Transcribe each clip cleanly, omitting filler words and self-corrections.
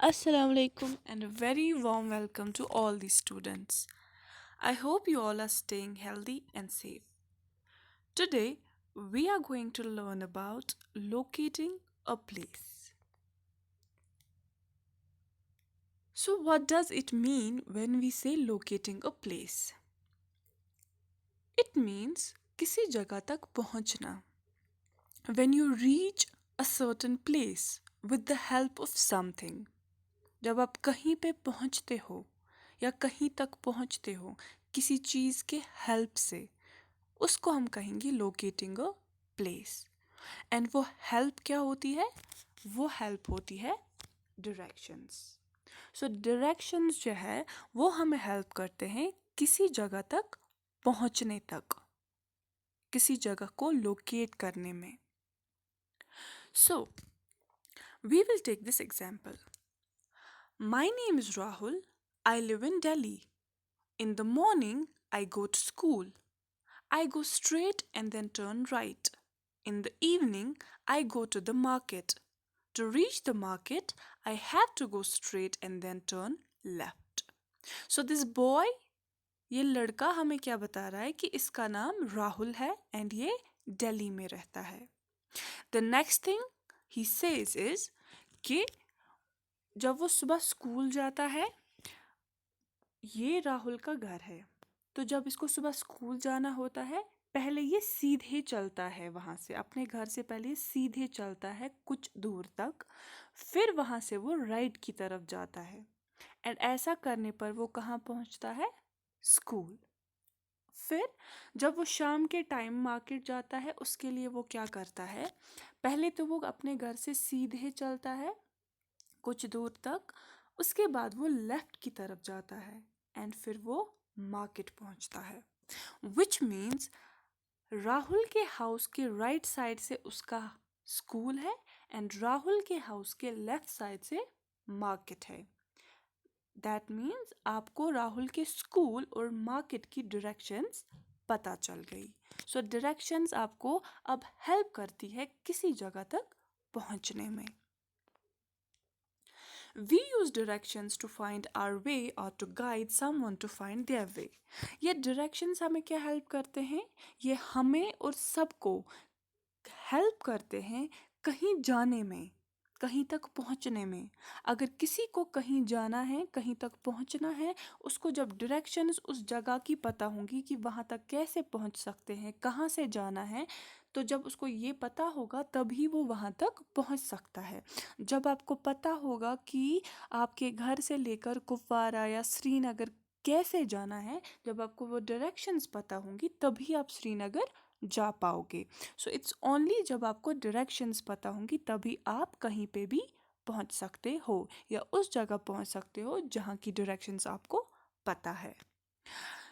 Assalamu alaikum and a very warm welcome to all the students. I hope you all are staying healthy and safe. Today, we are going to learn about locating a place. So, what does it mean when we say locating a place? It means किसी जगह तक पहुंचना. When you reach a certain place with the help of something. जब आप कहीं पे पहुंचते हो या कहीं तक पहुंचते हो किसी चीज़ के हेल्प से उसको हम कहेंगे लोकेटिंग अ प्लेस. एंड वो हेल्प क्या होती है? वो हेल्प होती है डायरेक्शंस. सो डायरेक्शंस जो है वो हमें हेल्प करते हैं किसी जगह तक पहुंचने तक, किसी जगह को लोकेट करने में. So we will take this example. My name is Rahul. I live in Delhi. In the morning, I go to school. I go straight and then turn right. In the evening, I go to the market. To reach the market, I have to go straight and then turn left. So this boy, ये लड़का हमें क्या बता रहा है कि इसका नाम राहुल है एंड ये दिल्ली में रहता है. The next thing he says is कि जब वो सुबह स्कूल जाता है, ये राहुल का घर है. तो जब इसको सुबह स्कूल जाना होता है, पहले ये सीधे चलता है वहाँ से, अपने घर से पहले ये सीधे चलता है कुछ दूर तक, फिर वहाँ से वो राइट की तरफ जाता है. एंड ऐसा करने पर वो कहाँ पहुँचता है? स्कूल. फिर जब वो शाम के टाइम मार्केट जाता है, उसके लिए वो क्या करता है? पहले तो वो अपने घर से सीधे चलता है कुछ दूर तक, उसके बाद वो लेफ्ट की तरफ जाता है एंड फिर वो मार्केट पहुंचता है. विच मीन्स राहुल के हाउस के राइट साइड से उसका स्कूल है एंड राहुल के हाउस के लेफ्ट साइड से मार्केट है. दैट मीन्स आपको राहुल के स्कूल और मार्केट की डायरेक्शंस पता चल गई. सो डायरेक्शंस आपको अब हेल्प करती है किसी जगह तक पहुंचने में. We use directions to find our way or to guide someone to find their way. ये directions हमें क्या help करते हैं? ये हमें और सबको help करते हैं कहीं जाने में, कहीं तक पहुंचने में. अगर किसी को कहीं जाना है, कहीं तक पहुंचना है, उसको जब डायरेक्शंस उस जगह की पता होंगी कि वहाँ तक कैसे पहुंच सकते हैं, कहाँ से जाना है, तो जब उसको ये पता होगा तभी वो वहाँ तक पहुँच सकता है. जब आपको पता होगा कि आपके घर से लेकर कुपवारा या श्रीनगर कैसे जाना है, जब आपको वो डायरेक्शंस पता होंगी तभी आप श्रीनगर जा पाओगे. सो इट्स ओनली जब आपको डायरेक्शंस पता होंगी तभी आप कहीं पे भी पहुंच सकते हो या उस जगह पहुंच सकते हो जहां की डायरेक्शंस आपको पता है.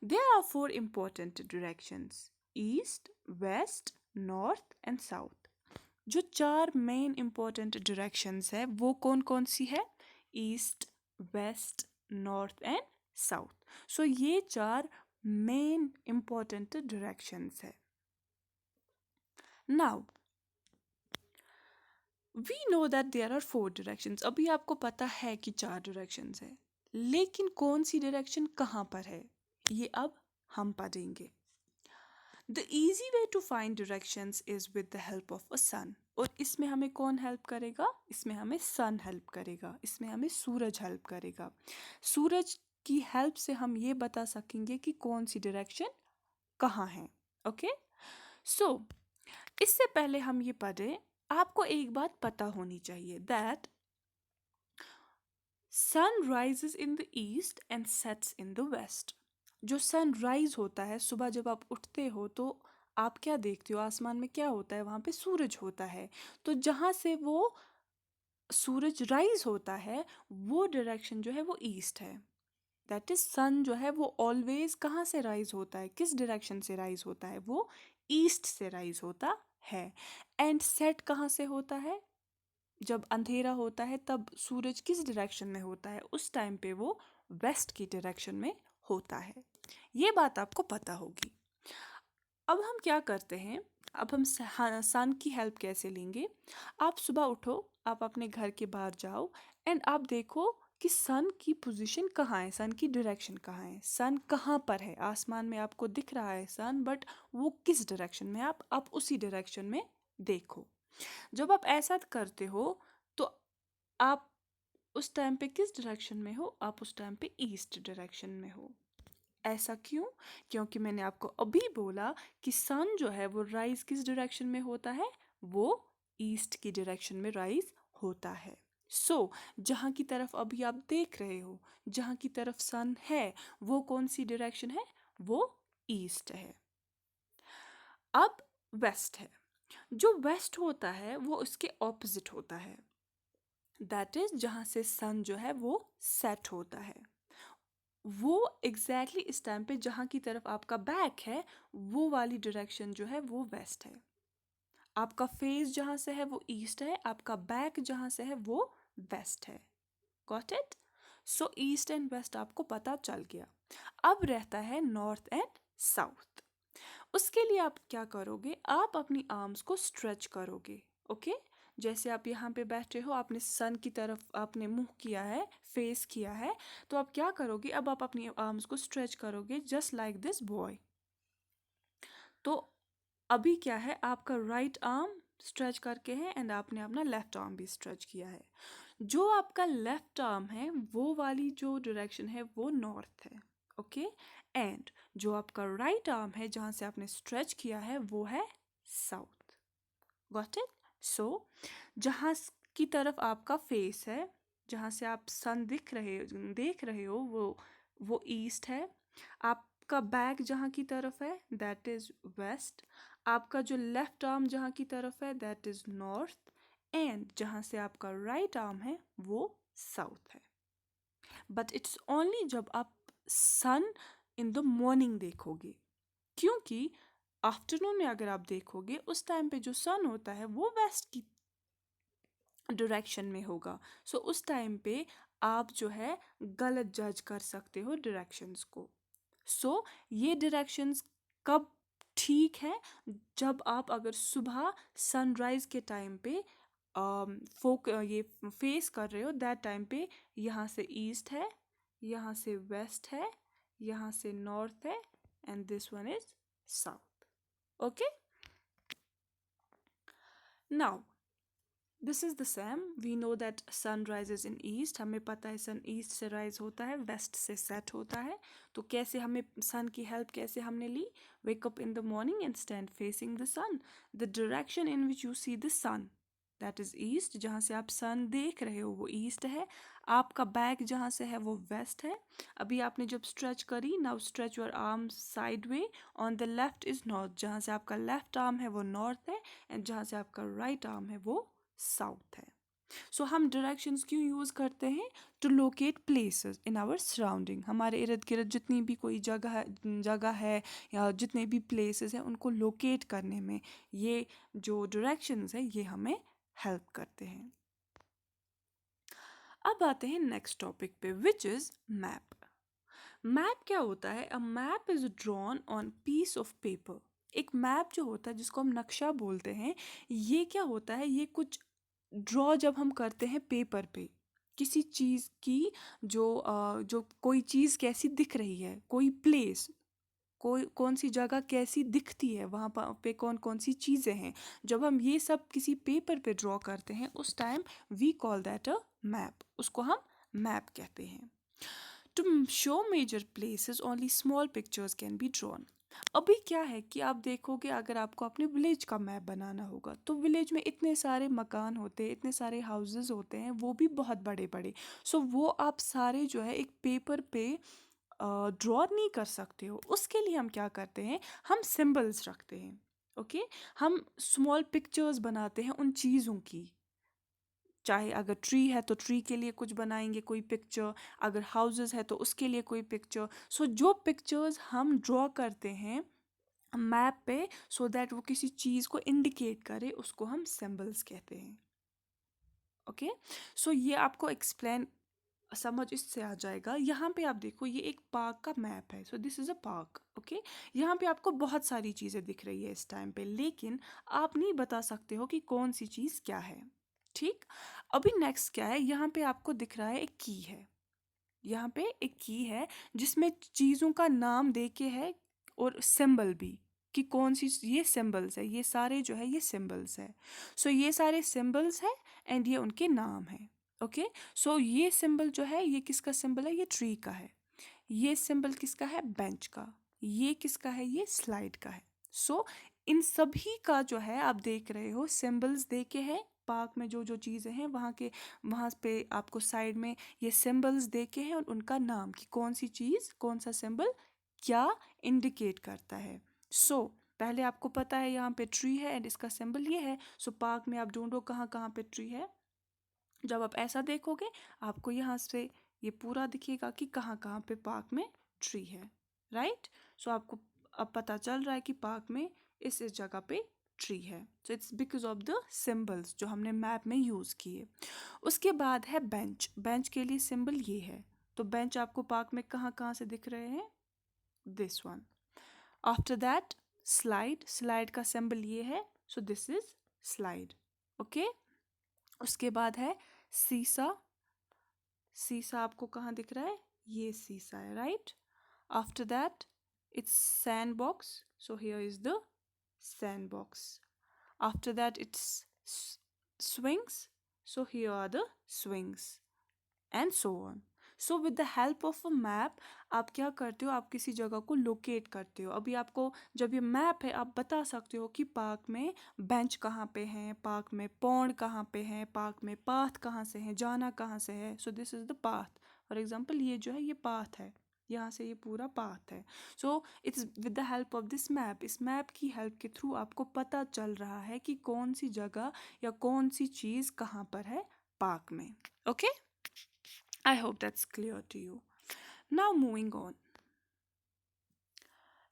There are four important directions: east, west, north and south. जो चार मेन इम्पोर्टेंट डायरेक्शंस है वो कौन कौन सी है? East, west, north and south. So ये चार मेन इम्पोर्टेंट डायरेक्शंस है. Now we know that there are four directions. अभी आपको पता है कि चार डायरेक्शंस है, लेकिन कौन सी डायरेक्शन कहाँ पर है ये अब हम पढ़ेंगे. The easy way to find directions is with the help of a sun. और इसमें हमें कौन हेल्प करेगा? इसमें हमें सन हेल्प करेगा, इसमें हमें सूरज हेल्प करेगा. सूरज की हेल्प से हम ये बता सकेंगे कि कौन सी डायरेक्शन कहाँ है. ओके, सो इससे पहले हम ये पढ़ें, आपको एक बात पता होनी चाहिए that sun rises in the east and sets in the west. जो सनराइज होता है, सुबह जब आप उठते हो तो आप क्या देखते हो? आसमान में क्या होता है? वहाँ पे सूरज होता है. तो जहाँ से वो सूरज राइज होता है वो डायरेक्शन जो है वो ईस्ट है. दैट इज सन जो है वो ऑलवेज कहाँ से राइज होता है, किस डायरेक्शन से राइज होता है? वो ईस्ट से राइज होता है. एंड सेट कहाँ से होता है? जब अंधेरा होता है तब सूरज किस डायरेक्शन में होता है? उस टाइम पे वो वेस्ट की डायरेक्शन में होता है. ये बात आपको पता होगी. अब हम क्या करते हैं, अब हम सन की हेल्प कैसे लेंगे। आप सुबह उठो, आप अपने घर के बाहर जाओ एंड आप देखो कि सन की पोजीशन कहाँ है, सन की डायरेक्शन कहाँ है, सन कहाँ पर है। आसमान में आपको दिख रहा है सन, बट वो किस डायरेक्शन में, आप उसी डायरेक्शन में देखो। जब आप ऐसा करते हो तो आप उस टाइम पे किस डायरेक्शन में हो, आप उस टाइम पे ईस्ट डायरेक्शन में हो। ऐसा क्यों? क्योंकि मैंने आपको अभी बोला कि सन जो है वो राइज किस डायरेक्शन में होता है, वो ईस्ट की डायरेक्शन में राइज होता है। सो जहाँ की तरफ अभी आप देख रहे हो, जहाँ की तरफ सन है, वो कौन सी डायरेक्शन है, वो ईस्ट है। अब वेस्ट है, जो वेस्ट होता है वो उसके ऑपोजिट होता है, दैट इज जहाँ से सन जो है वो सेट होता है। वो एग्जैक्टली इस टाइम पे जहाँ की तरफ आपका बैक है, वो वाली डायरेक्शन जो है वो वेस्ट है। आपका फेस जहाँ से है वो ईस्ट है, आपका बैक जहाँ से है वो वेस्ट है। Got it? So east and west आपको पता चल गया। अब रहता है नॉर्थ एंड साउथ। उसके लिए आप क्या करोगे, आप अपनी आर्म्स को स्ट्रेच करोगे। ओके जैसे आप यहाँ पे बैठे हो, आपने सन की तरफ आपने मुंह किया है, फेस किया है, तो आप क्या करोगे, अब आप अपनी आर्म्स को स्ट्रेच करोगे जस्ट लाइक दिस बॉय। तो अभी क्या है, आपका राइट आर्म स्ट्रेच करके है एंड आपने अपना लेफ्ट आर्म भी स्ट्रेच किया है। जो आपका लेफ्ट आर्म है वो वाली जो डायरेक्शन है वो नॉर्थ है। ओके एंड जो आपका राइट आर्म है जहाँ से आपने स्ट्रेच किया है वो है साउथ। Got it? सो जहाँ की तरफ आपका फेस है, जहाँ से आप सन देख रहे हो, वो ईस्ट है। आपका बैक जहाँ की तरफ है दैट इज वेस्ट। आपका जो लेफ्ट आर्म जहाँ की तरफ है दैट इज नॉर्थ एंड जहाँ से आपका राइट आर्म है वो साउथ है। बट इट्स ओनली जब आप सन इन द मॉर्निंग देखोगे, क्योंकि आफ्टरनून में अगर आप देखोगे उस टाइम पे जो सन होता है वो वेस्ट की डायरेक्शन में होगा। सो उस टाइम पे आप जो है गलत जज कर सकते हो डायरेक्शंस को। सो ये डायरेक्शंस कब ठीक है, जब आप अगर सुबह सनराइज के टाइम पे ये फेस कर रहे हो, दैट टाइम पे यहाँ से ईस्ट है, यहाँ से वेस्ट है, यहाँ से नॉर्थ है and this one is south. Okay now this is the same, we know that sun rises in east, हमें पता है सन ईस्ट से राइज होता है, वेस्ट से सेट होता है। तो कैसे हमें सन की हेल्प कैसे हमने ली, wake up in the morning and stand facing the sun, the direction in which you see the sun that is east, जहाँ से आप सन देख रहे हो वो ईस्ट है। आपका बैक जहाँ से है वो वेस्ट है। अभी आपने जब स्ट्रेच करी, now stretch your arm side way, on the left is north, जहाँ से आपका लेफ्ट आर्म है वो नॉर्थ है एंड जहाँ से आपका राइट आर्म है वो साउथ है। सो हम डायरेक्शंस क्यों यूज़ करते हैं, to locate places in our surrounding. हमारे इर्द गिर्द जितनी भी कोई जगह है या जितने भी प्लेसेस हैं उनको लोकेट करने में ये जो डायरेक्शंस है ये हमें हेल्प करते हैं। अब आते हैं नेक्स्ट टॉपिक पे विच इज़ मैप। मैप क्या होता है, a map is drawn on piece of paper. एक मैप जो होता है जिसको हम नक्शा बोलते हैं, ये क्या होता है, ये कुछ ड्रॉ जब हम करते हैं पेपर पे किसी चीज़ की, जो कोई चीज़ कैसी दिख रही है, कोई प्लेस, कोई कौन सी जगह कैसी दिखती है, वहाँ पे कौन कौन सी चीज़ें हैं, जब हम ये सब किसी पेपर पे ड्रॉ करते हैं उस time we call that a map, उसको हम मैप कहते हैं। To show major places only small pictures can be drawn. अभी क्या है कि आप देखोगे अगर आपको अपने विलेज का मैप बनाना होगा तो विलेज में इतने सारे मकान होते हैं, इतने सारे हाउसेस होते हैं, वो भी बहुत बड़े बड़े। सो वो आप सारे जो है एक पेपर पे ड्रॉ नहीं कर सकते हो। उसके लिए हम क्या करते हैं, हम सिंबल्स रखते हैं। ओके हम स्मॉल पिक्चर्स बनाते हैं उन चीज़ों की, चाहे अगर ट्री है तो ट्री के लिए कुछ बनाएंगे कोई पिक्चर, अगर हाउसेस है तो उसके लिए कोई पिक्चर। सो जो पिक्चर्स हम ड्रॉ करते हैं मैप पे सो दैट वो किसी चीज़ को इंडिकेट करे, उसको हम सिंबल्स कहते हैं। ओके सो ये आपको एक्सप्लेन समझ इससे आ जाएगा। यहाँ पे आप देखो ये एक पार्क का मैप है, so this is a park, okay. यहाँ पे आपको बहुत सारी चीज़ें दिख रही है इस टाइम पे, लेकिन आप नहीं बता सकते हो कि कौन सी चीज़ क्या है, ठीक। अभी नेक्स्ट क्या है, यहाँ पे आपको दिख रहा है एक की है, यहाँ पे एक की है जिसमें चीज़ों का नाम दे के है और सिंबल भी, कि कौन सी, ये सिंबल्स है, ये सारे जो है ये सिंबल्स है। सो ये सारे सिंबल्स है एंड ये उनके नाम है, ओके। सो ये सिंबल जो है ये किसका सिंबल है, ये ट्री का है। ये सिंबल किसका है, बेंच का। ये किसका है, ये स्लाइड का है। सो इन सभी का जो है आप देख रहे हो सिंबल्स दे के है, पार्क में जो जो चीज़ें हैं वहाँ के, वहाँ पे आपको साइड में ये सिंबल्स दे के हैं और उनका नाम, कि कौन सी चीज़ कौन सा सिंबल क्या इंडिकेट करता है। सो पहले आपको पता है यहाँ पे ट्री है एंड इसका सिंबल ये है। सो पार्क में आप ढूंढो कहाँ कहाँ पे ट्री है। जब आप ऐसा देखोगे आपको यहाँ से ये पूरा दिखेगा कि कहाँ कहाँ पे पार्क में ट्री है, राइट। सो आपको अब पता चल रहा है कि पार्क में इस जगह पे ट्री है। So it's because of the symbols जो हमने मैप में यूज़ किए। उसके बाद है बेंच। बेंच के लिए सिंबल ये है, तो बेंच आपको पार्क में कहाँ कहाँ से दिख रहे हैं, this one. After that slide, slide का सिंबल ये है, so this is slide, okay. उसके बाद है सीसा। सीसा आपको कहाँ दिख रहा है, ये सीसा है, right. After that it's sand box, so here is the sand box. After that it's swings, so here are the swings, and so on. So with the help of a map आप क्या करते हो, आप किसी जगह को locate करते हो। अभी आपको जब ये मैप है आप बता सकते हो कि पार्क में बेंच कहाँ पे हैं, पार्क में पौंड कहाँ पे हैं, पार्क में पाथ कहाँ से हैं, जाना कहाँ से है। So this is the path. For example ये जो है ये पाथ है, यहाँ से ये पूरा पाथ है। So it's with the help of this map, इस मैप की हेल्प के थ्रू आपको पता चल रहा है कि कौन सी जगह या कौन सी चीज़ कहाँ पर है पार्क में, okay. I hope that's clear to you. Now moving on.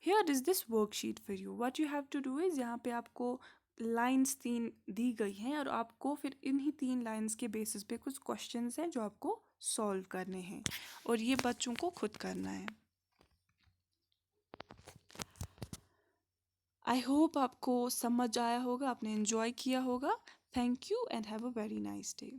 Here is this worksheet for you. What you have to do is यहाँ पे आपको लाइंस 3 दी गई हैं और आपको फिर इन्हीं 3 लाइंस के बेसिस पे कुछ क्वेश्चंस हैं जो आपको सॉल्व करने हैं और ये बच्चों को खुद करना है। आई होप आपको समझ आया होगा, आपने एंजॉय किया होगा। Thank you and have a very nice day.